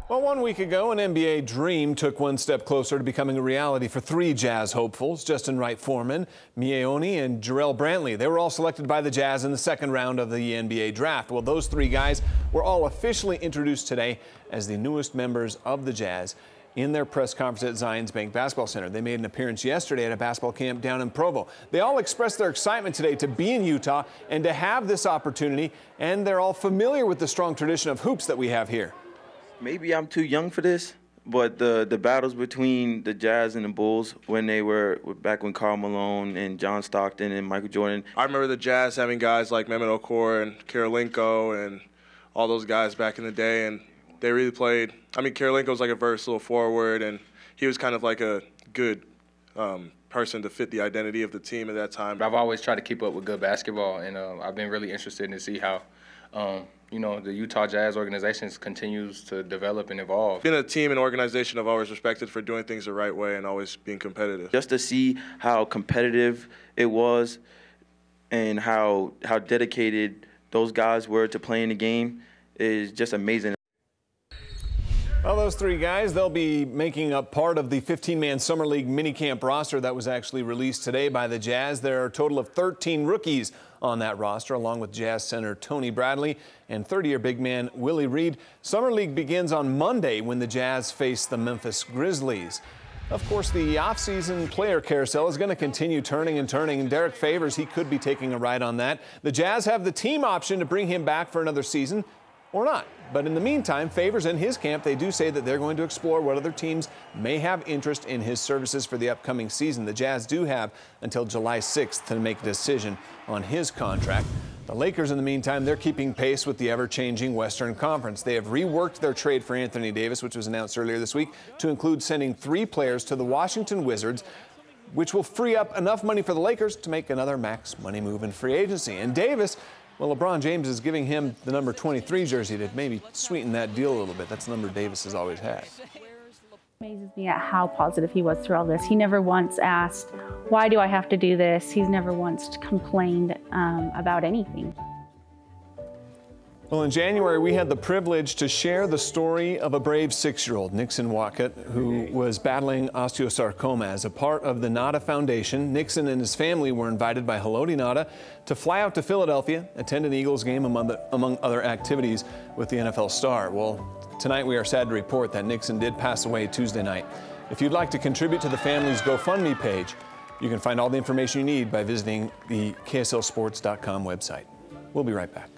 Well, 1 week ago, an NBA dream took one step closer to becoming a reality for three Jazz hopefuls, Justin Wright-Foreman, Miaoni, and Jarrell Brantley. They were all selected by the Jazz in the second round of the NBA draft. Well, those three guys were all officially introduced today as the newest members of the Jazz in their press conference at Zions Bank Basketball Center. They made an appearance yesterday at a basketball camp down in Provo. They all expressed their excitement today to be in Utah and to have this opportunity, and they're all familiar with the strong tradition of hoops that we have here. Maybe I'm too young for this, but the battles between the Jazz and the Bulls when they were back when Karl Malone and John Stockton and Michael Jordan. I remember the Jazz having guys like Mehmet Okur and Kirilenko and all those guys back in the day, and they really played. I mean, Kirilenko was like a versatile forward, and he was kind of like a good person to fit the identity of the team at that time. I've always tried to keep up with good basketball, and I've been really interested to see how the Utah Jazz organization continues to develop and evolve. Being a team and organization I've always respected for doing things the right way and always being competitive. Just to see how competitive it was and how dedicated those guys were to playing the game is just amazing. Well, those three guys, they'll be making up part of the 15-man Summer League minicamp roster that was actually released today by the Jazz. There are a total of 13 rookies on that roster, along with Jazz center Tony Bradley and 30-year big man Willie Reed. Summer League begins on Monday when the Jazz face the Memphis Grizzlies. Of course, the offseason player carousel is going to continue turning and turning, and Derek Favors, he could be taking a ride on that. The Jazz have the team option to bring him back for another season or not. But in the meantime, Favors and his camp, they do say that they're going to explore what other teams may have interest in his services for the upcoming season. The Jazz do have until July 6th to make a decision on his contract. The Lakers, in the meantime, they're keeping pace with the ever-changing Western Conference. They have reworked their trade for Anthony Davis, which was announced earlier this week, to include sending 3 players to the Washington Wizards, which will free up enough money for the Lakers to make another max money move in free agency. And Davis, well, LeBron James is giving him the number 23 jersey to maybe sweeten that deal a little bit. That's the number Davis has always had. Amazes me at how positive he was through all this. He never once asked, why do I have to do this? He's never once complained about anything. Well, in January, we had the privilege to share the story of a brave 6-year-old, Nixon Walker, who was battling osteosarcoma. As a part of the Nada Foundation, Nixon and his family were invited by Haloti Nada to fly out to Philadelphia, attend an Eagles game, among other activities with the NFL star. Well, tonight we are sad to report that Nixon did pass away Tuesday night. If you'd like to contribute to the family's GoFundMe page, you can find all the information you need by visiting the KSLSports.com website. We'll be right back.